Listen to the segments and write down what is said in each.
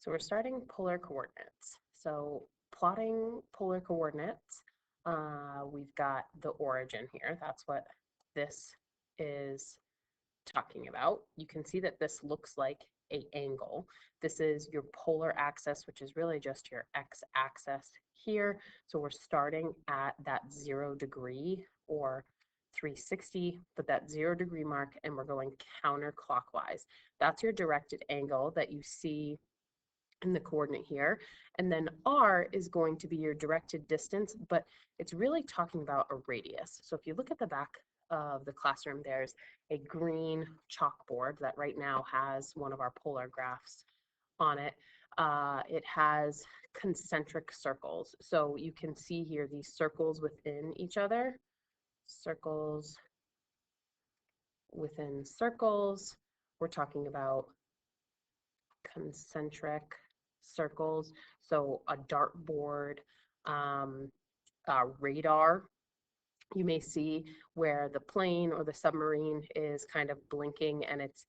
So we're starting polar coordinates. So plotting polar coordinates, we've got the origin here. That's what this is talking about. You can see that this looks like a angle. This is your polar axis, which is really just your x-axis here. So we're starting at that 0 degree or 360, but that 0 degree mark, and we're going counterclockwise. That's your directed angle that you see in the coordinate here. And then r is going to be your directed distance, but it's really talking about a radius. So if you look at the back of the classroom, there's a green chalkboard that right now has one of our polar graphs on it. It has concentric circles. So you can see here these circles within each other, circles within circles. We're talking about concentric circles. So a dartboard, radar, you may see where the plane or the submarine is kind of blinking and it's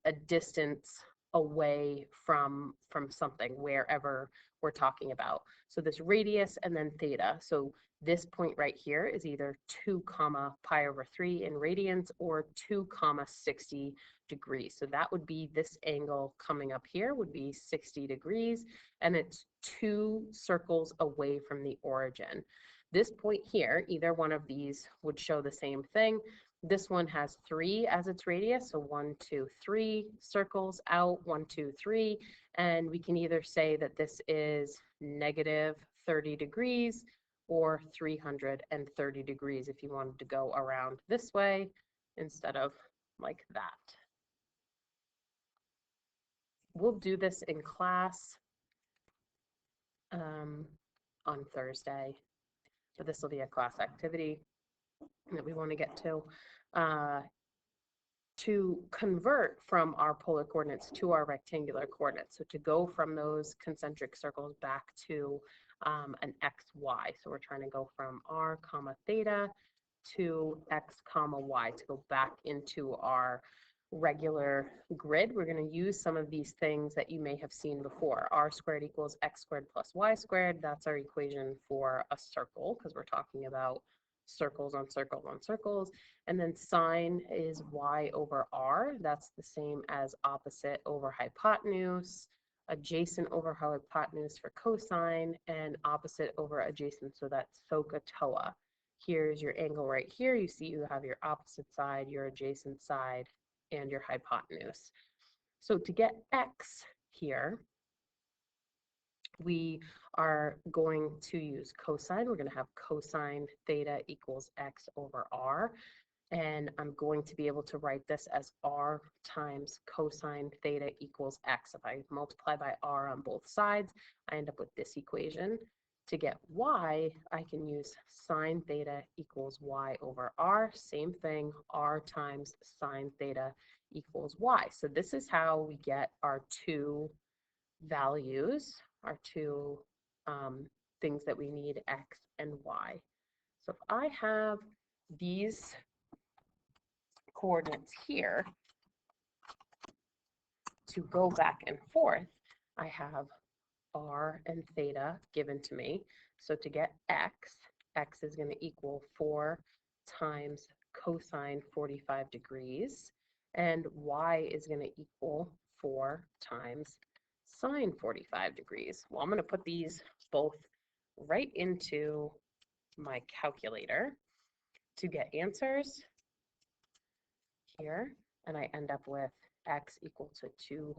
a distance away from something, wherever we're talking about. So this radius and then theta. So this point right here is either 2 comma pi over 3 in radians or 2 comma 60 degrees. So that would be this angle coming up here would be 60 degrees, and it's 2 circles away from the origin. This point here, either one of these would show the same thing. This one has 3 as its radius, so 1, 2, 3 circles out, 1, 2, 3, and we can either say that this is negative 30 degrees or 330 degrees if you wanted to go around this way instead of like that. We'll do this in class on Thursday, but this will be a class activity that we want to get to convert from our polar coordinates to our rectangular coordinates. So to go from those concentric circles back to an xy. So we're trying to go from r comma theta to x comma y to go back into our regular grid. We're going to use some of these things that you may have seen before. R squared equals x squared plus y squared. That's our equation for a circle because we're talking about circles on circles on circles. And then sine is y over r. That's the same as opposite over hypotenuse, adjacent over hypotenuse for cosine, and opposite over adjacent, so that's SOHCAHTOA. Here's your angle right here. You see you have your opposite side, your adjacent side, and your hypotenuse. So to get x here, we are going to use cosine. We're going to have cosine theta equals x over r. And I'm going to be able to write this as r times cosine theta equals x. If I multiply by r on both sides, I end up with this equation. To get y, I can use sine theta equals y over r. Same thing, r times sine theta equals y. So this is how we get our two values, our two things that we need, x and y. So if I have these coordinates here to go back and forth, I have r and theta given to me. So to get x is going to equal 4 times cosine 45 degrees, and y is going to equal 4 times sine 45 degrees. Well, I'm going to put these both right into my calculator to get answers here, and I end up with x equal to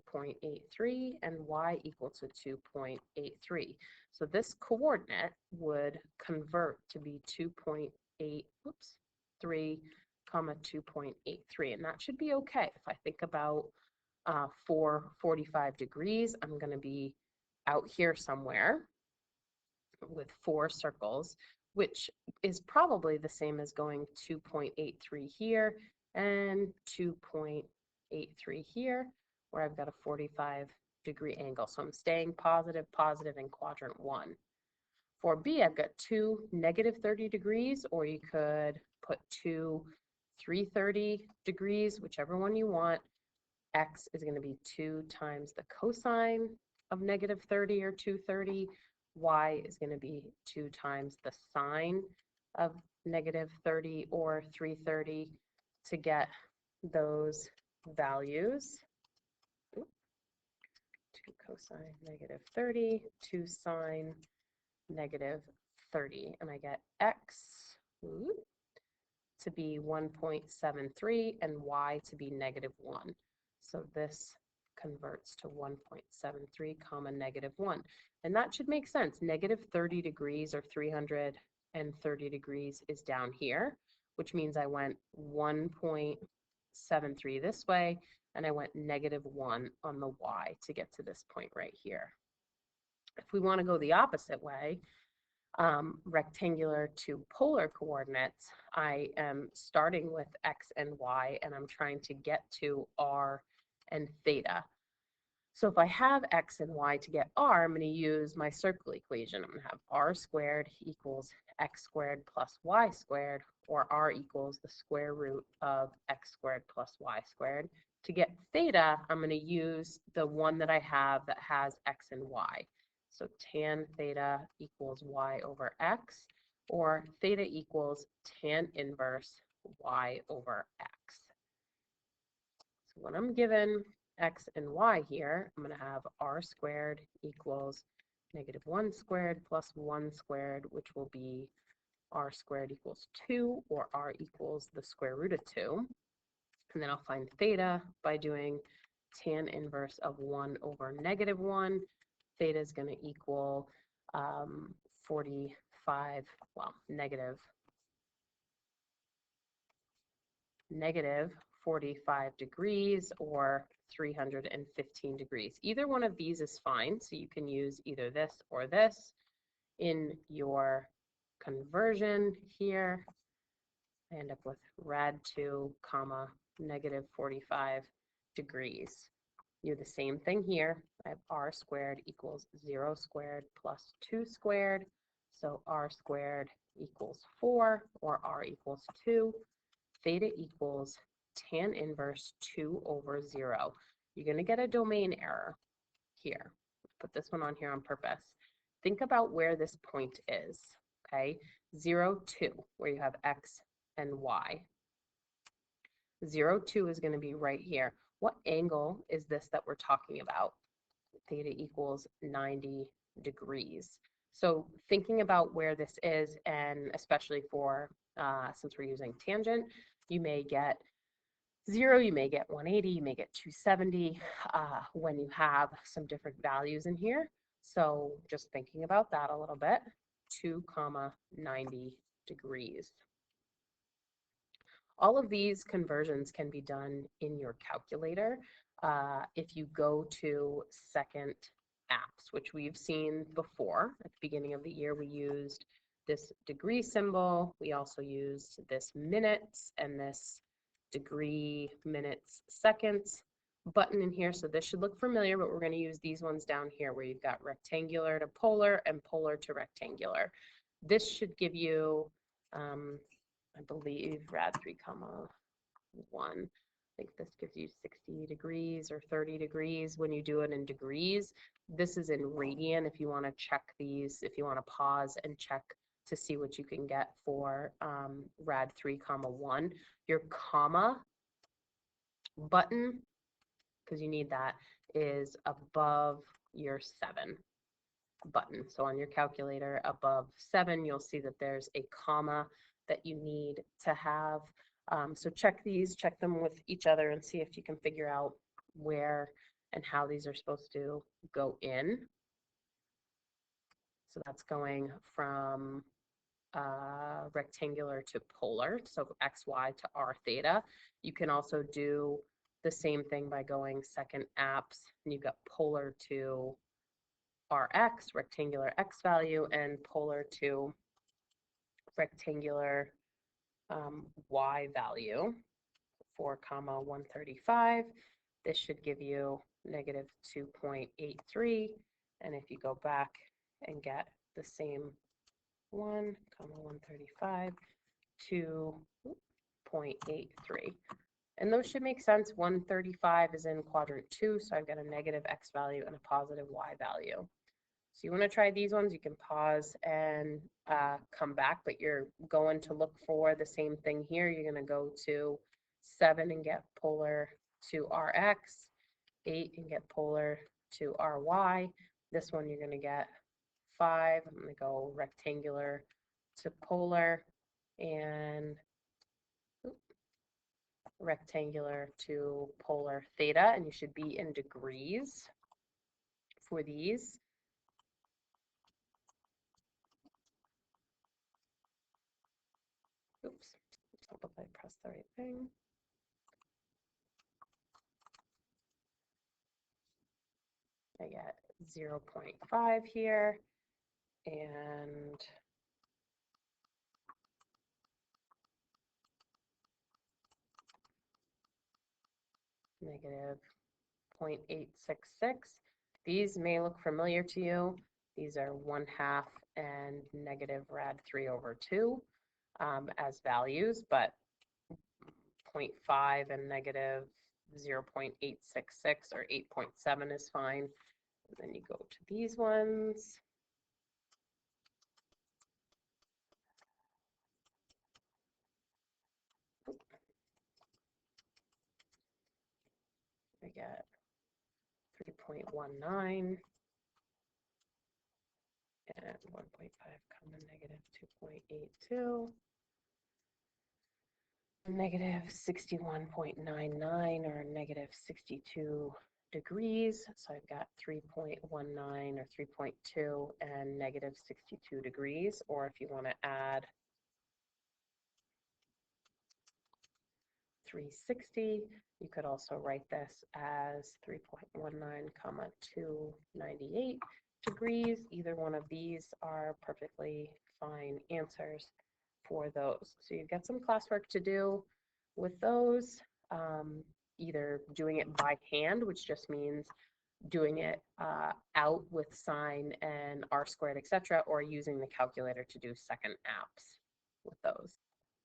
2.83 and y equal to 2.83. So this coordinate would convert to be 2.83 comma 2.83, and that should be okay. If I think about 445 degrees, I'm going to be out here somewhere with 4 circles, which is probably the same as going 2.83 here and 2.83 here, where I've got a 45-degree angle. So I'm staying positive, positive in quadrant 1. For B, I've got 2 negative 30 degrees, or you could put 2 330 degrees, whichever one you want. x is going to be 2 times the cosine of negative 30 or 230. Y is going to be 2 times the sine of negative 30 or 330 to get those values. 2 cosine negative 30, 2 sine negative 30, and I get x to be 1.73 and y to be negative 1. So this converts to 1.73 comma negative 1. And that should make sense. Negative 30 degrees or 330 degrees is down here, which means I went 1.73 this way, and I went negative 1 on the y to get to this point right here. If we want to go the opposite way, rectangular to polar coordinates, I am starting with x and y, and I'm trying to get to r and theta. So if I have x and y to get r, I'm going to use my circle equation. I'm going to have r squared equals x squared plus y squared, or r equals the square root of x squared plus y squared. To get theta, I'm going to use the one that I have that has x and y. So tan theta equals y over x, or theta equals tan inverse y over x. So when I'm given x and y here, I'm going to have r squared equals negative 1 squared plus 1 squared, which will be r squared equals 2, or r equals the square root of 2. And then I'll find theta by doing tan inverse of 1 over negative 1. Theta is going to equal 45, well, negative 45 degrees or 315 degrees. Either one of these is fine, so you can use either this or this. In your conversion here, I end up with rad 2 comma negative 45 degrees. Do the same thing here. I have r squared equals 0 squared plus 2 squared. So r squared equals 4, or r equals 2. Theta equals tan inverse 2 over 0. You're going to get a domain error here. Put this one on here on purpose. Think about where this point is, okay? 0, 2, where you have x and y. 0, 2 is going to be right here. What angle is this that we're talking about? Theta equals 90 degrees. So thinking about where this is, and especially for, since we're using tangent, you may get 0, you may get 180, you may get 270 when you have some different values in here. So just thinking about that a little bit, 2 comma 90 degrees. All of these conversions can be done in your calculator if you go to Second Apps, which we've seen before. At the beginning of the year, we used this degree symbol. We also used this minutes and this degree, minutes, seconds button in here. So this should look familiar, but we're going to use these ones down here where you've got rectangular to polar and polar to rectangular. This should give you I believe rad 3 comma 1. I think this gives you 60 degrees or 30 degrees when you do it in degrees. This is in radian if you want to check these, if you want to pause and check to see what you can get for rad 3 comma 1. Your comma button, because you need that, is above your 7 button. So on your calculator above 7, you'll see that there's a comma that you need to have. So check these, check them with each other and see if you can figure out where and how these are supposed to go in. So that's going from rectangular to polar, so xy to r theta. You can also do the same thing by going Second Apps, and you've got polar to rx, rectangular x value, and polar to rectangular y value, 4 comma 135. This should give you negative 2.83, and if you go back and get the same 1 comma 135, 2.83. And those should make sense. 135 is in quadrant 2, so I've got a negative x value and a positive y value. So you want to try these ones, you can pause and come back, but you're going to look for the same thing here. You're going to go to 7 and get polar to Rx, 8 and get polar to Ry. This one you're going to get 5. I'm going to go rectangular to polar and rectangular to polar theta, and you should be in degrees for these. Oops, I hope I pressed the right thing. I get 0.5 here and negative 0.866. These may look familiar to you. These are 1/2 and negative rad 3 over 2 as values, but 0.5 and negative 0.866 or 8.7 is fine. And then you go to these ones. I get 3.19 and 1.5 comma negative 2.82. Negative 61.99 or negative 62 degrees. So I've got 3.19 or 3.2 and negative 62 degrees. Or if you want to add 360, you could also write this as 3.19 comma 298 degrees. Either one of these are perfectly fine answers for those. So you've got some classwork to do with those, either doing it by hand, which just means doing it out with sine and r squared, etc., or using the calculator to do second apps with those.